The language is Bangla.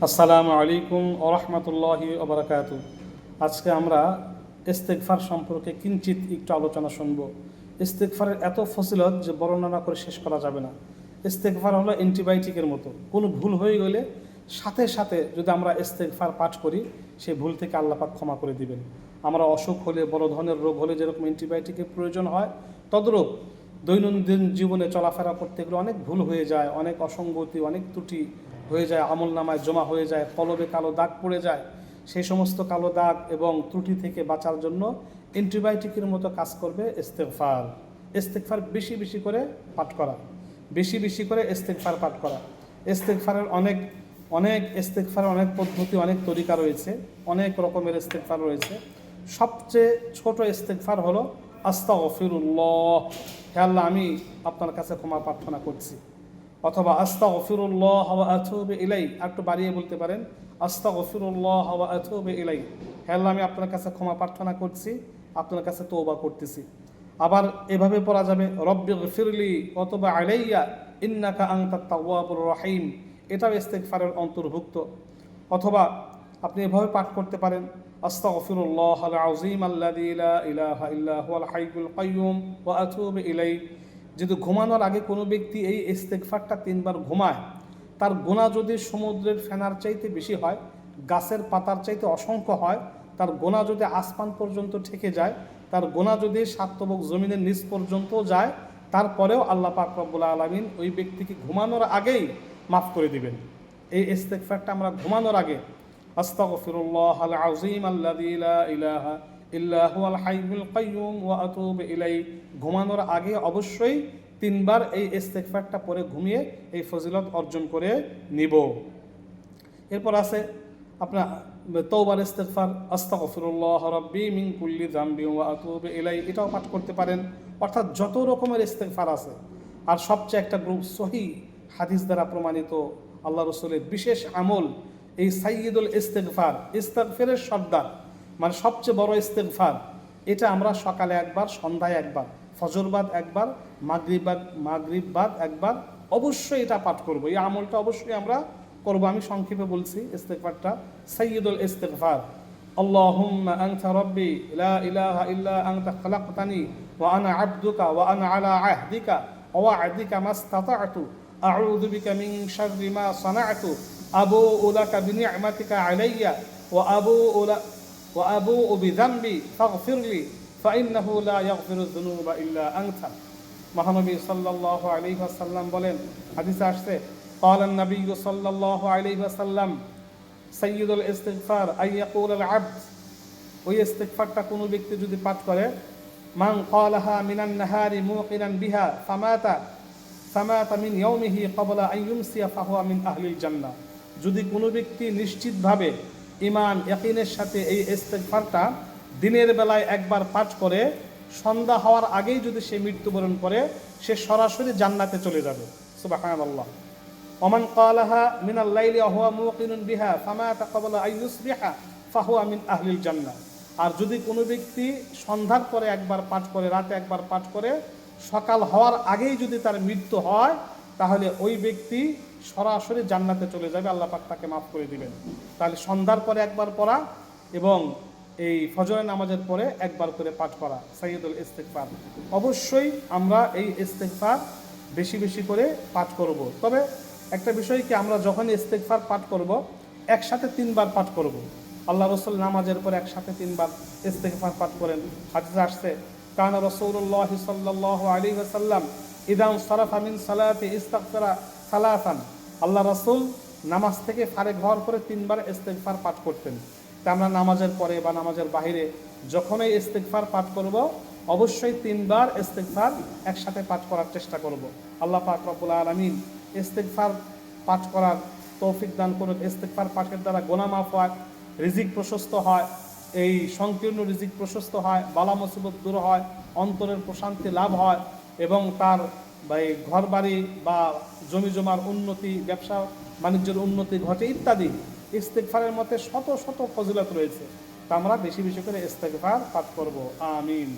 আসসালামু আলাইকুম ওয়া রাহমাতুল্লাহি ওয়া বারাকাতুহু। আজকে আমরা ইস্তেগফার সম্পর্কে কিঞ্চিত একটু আলোচনা শুনব। ইস্তেগফারের এত ফজিলত যে বর্ণনা না করে শেষ করা যাবে না। ইস্তেগফার হলো অ্যান্টিবায়োটিকের মতো। কোনো ভুল হয়ে গেলে সাথে সাথে যদি আমরা ইস্তেগফার পাঠ করি, সেই ভুল থেকে আল্লাহ পাক ক্ষমা করে দিবেন। আমরা অসুখ হলে, বড় ধরনের রোগ হলে যেরকম অ্যান্টিবায়োটিকের প্রয়োজন হয়, তদ্রূপ দৈনন্দিন জীবনে চলাফেরা করতে গেলে অনেক ভুল হয়ে যায়, অনেক অসঙ্গতি, অনেক ত্রুটি হয়ে যায়, আমল নামায় জমা হয়ে যায়, কলবে কালো দাগ পড়ে যায়। সেই সমস্ত কালো দাগ এবং ত্রুটি থেকে বাঁচার জন্য অ্যান্টিবায়োটিকের মতো কাজ করবে ইস্তেগফার। ইস্তেগফার বেশি বেশি করে পাঠ করা, বেশি বেশি করে ইস্তেগফার পাঠ করা। ইস্তেগফারের ইস্তেগফারের অনেক পদ্ধতি, অনেক তরিকা রয়েছে, অনেক রকমের ইস্তেগফার রয়েছে। সবচেয়ে ছোট ইস্তেগফার হলো আস্তাগফিরুল্লাহ, হে আল্লাহ আমি আপনার কাছে ক্ষমা প্রার্থনা করছি। অথবা আস্তাগফিরুল্লাহ ওয়া আতুবু ইলাইহি, একটু বাড়িয়ে বলতে পারেন আস্তাগফিরুল্লাহ ওয়া আতুবু ইলাইহি, হে আল্লাহ আমি আপনার কাছে ক্ষমা প্রার্থনা করছি, আপনার কাছে তওবা করতেছি। আবার এভাবে পড়া যাবে রব্বিগফিরলি ওয়া তুব আলাইয়া ইন্নাকা আনতাত তাওয়াবুর রহিম, এটাও ইস্তেগফারের অন্তর্ভুক্ত। অথবা আপনি এভাবে পাঠ করতে পারেন আস্তাগফিরুল্লাহাল আযীম আল্লাযী লা ইলাহা ইল্লা হুয়াল হাইয়ুল কাইয়্যুম ওয়া আতুবু ইলাইহি। যদি ঘুমানোর আগে কোনো ব্যক্তি এই ইস্তেগফারটা 3 বার ঘুমায়, তার গুনাহ যদি সমুদ্রের ফেনার চাইতে বেশি হয়, গাছের পাতার চাইতে অসংখ্য হয়, তার গুনাহ যদি আসমান পর্যন্ত ঠেকে যায়, তার গুনাহ যদি সাতবক জমিনের নিচ পর্যন্ত যায়, তারপরেও আল্লাহ পাক রব্বুল আলামিন ওই ব্যক্তিকে ঘুমানোর আগেই মাফ করে দিবেন। এই ইস্তেগফারটা আমরা ঘুমানোর আগে আস্তাগফিরুল্লাহাল আযীম আল্লাযী লা ইলাহা ইল্লা হুয়াল হাইয়ুল কাইয়্যুম ওয়া আতুবু ইলাইহি, ঘুমানোর আগে অবশ্যই 3 বার এই ইস্তেগফারটা পড়ে ঘুমিয়ে এই ফজিলত অর্জন করে নিব। এরপর আছে আপনার তওবার ইস্তেগফার আস্তাগফিরুল্লাহ রাব্বি মিন কুল্লি যামবি ওয়া আতুবু ইলাইহি, এটাও পাঠ করতে পারেন। অর্থাৎ যত রকমের ইস্তেগফার আছে, আর সবচেয়ে একটা গ্রুপ সহিহ হাদিস দ্বারা প্রমাণিত আল্লাহ রাসূলের বিশেষ আমল এই সাইয়্যিদুল ইস্তেগফার, ইস্তেগফারের সর্দার, মানে সবচেয়ে বড় ইস্তেগফার। এটা আমরা সকালে একবার, সন্ধ্যায় একবার, ফজরবাদ একবার, মাগরিববাদ একবার অবশ্যই এটা পাঠ করব। এই আমলটা অবশ্যই আমরা করব। আমি সংক্ষেপে বলছি ইস্তেগফারটা। সাইয়্যিদুল ইস্তেগফার আল্লাহুম্মা আনতা রাব্বি লা ইলাহা ইল্লা আনতা খালাকতানি ওয়া আনা আবদুকা ওয়া আনা আলা আহদিকা ওয়া ওয়া'দিকা মাসতাতা'তু আউযু বিকা মিন শাররি মা সানা'তু আবুউ লাকা বিনি'মাতিকা আলাইয়া ওয়া আবুউ বিযামবি ফাগফিরলি ফাইন্নাহু লা ইয়াগফিরুয যুনুবা ইল্লা আনতা। মহানবী সাল্লাল্লাহু আলাইহি ওয়াসাল্লাম বলেন, হাদিসে আসছে ক্বালা নবী সাল্লাল্লাহু আলাইহি ওয়াসাল্লাম সাইয়্যিদুল ইস্তিগফার আইয়াকুল আবদ, ওই ইস্তিগফারটা কোনো ব্যক্তি যদি পাঠ করে, মান ক্বালাহা মিনান নাহারি মুকিনান বিহা ফামাতা মিন ইয়াউমিহি ক্বাবলা আন ইউমসিয়া ফাহুয়া মিন আহলিল জান্নাহ। যদি কোনো ব্যক্তি নিশ্চিতভাবে ঈমান ইয়াকিনের সাথে এই ইস্তিগফারটা দিনের বেলায় একবার পাঠ করে, সন্ধ্যা হওয়ার আগেই যদি সে মৃত্যুবরণ করে, সে সরাসরি জান্নাতে চলে যাবে। সুবহানাল্লাহ। ওমান ক্বালাহা মিনাল লাইলি ওয়া হুয়া মুকিনুন বিহা ফামাতা ক্বাবলা আন ইউসবিহা ফাহুয়া মিন আহলিল জান্নাহ। আর যদি কোনো ব্যক্তি সন্ধ্যার পরে একবার পাঠ করে, রাতে একবার পাঠ করে, সকাল হওয়ার আগেই যদি তার মৃত্যু হয়, তাহলে ওই ব্যক্তি সরাসরি জান্নাতে চলে যাবে, আল্লাহ পাক তাকে মাফ করে দিবেন। তাহলে সন্ধ্যার পরে একবার পড়া এবং এই ফজরের নামাজের পরে একবার করে পাঠ করা সাইয়্যিদুল ইস্তিগফার। অবশ্যই আমরা এই ইস্তিগফার বেশি বেশি করে পাঠ করব। তবে একটা বিষয় কি, আমরা যখন ইস্তিগফার পাঠ করব একসাথে 3 বার পাঠ করব। আল্লাহ রাসূল নামাজের পরে একসাথে 3 বার ইস্তিগফার পাঠ করেন। হাদিসে আসছে কানা রাসূলুল্লাহ সাল্লাল্লাহু আলাইহি ওয়াসাল্লাম ইযা সারাফা মিন সালাতি ইস্তাগফারা সালাসান, আল্লাহ রাসূল নামাজ থেকে ফারেক হওয়ার পরে 3 বার ইস্তিগফার পাঠ করতেন। তা আমরা নামাজের পরে বা নামাজের বাইরে যখনই ইস্তিগফার পাঠ করব, অবশ্যই 3 বার ইস্তিগফার একসাথে পাঠ করার চেষ্টা করব। আল্লাহ পাক রব্বুল আলামিন ইস্তিগফার পাঠ করার তৌফিক দান করুন। ইস্তিগফার পাঠের দ্বারা গুনাহ মাফ হয়, রিজিক প্রশস্ত হয়, এই সংকীর্ণ রিজিক প্রশস্ত হয়, বালা মুসিবত দূর হয়, অন্তরের প্রশান্তি লাভ হয় এবং তার ঘর বাড়ি বা জমি জমার উন্নতি, ব্যবসা বাণিজ্যের উন্নতি ঘটে ইত্যাদি। ইস্তিগফারের মধ্যে শত শত ফজিলত রয়েছে। তা আমরা বেশি বেশি করে ইস্তিগফার পাঠ করব। আমিন।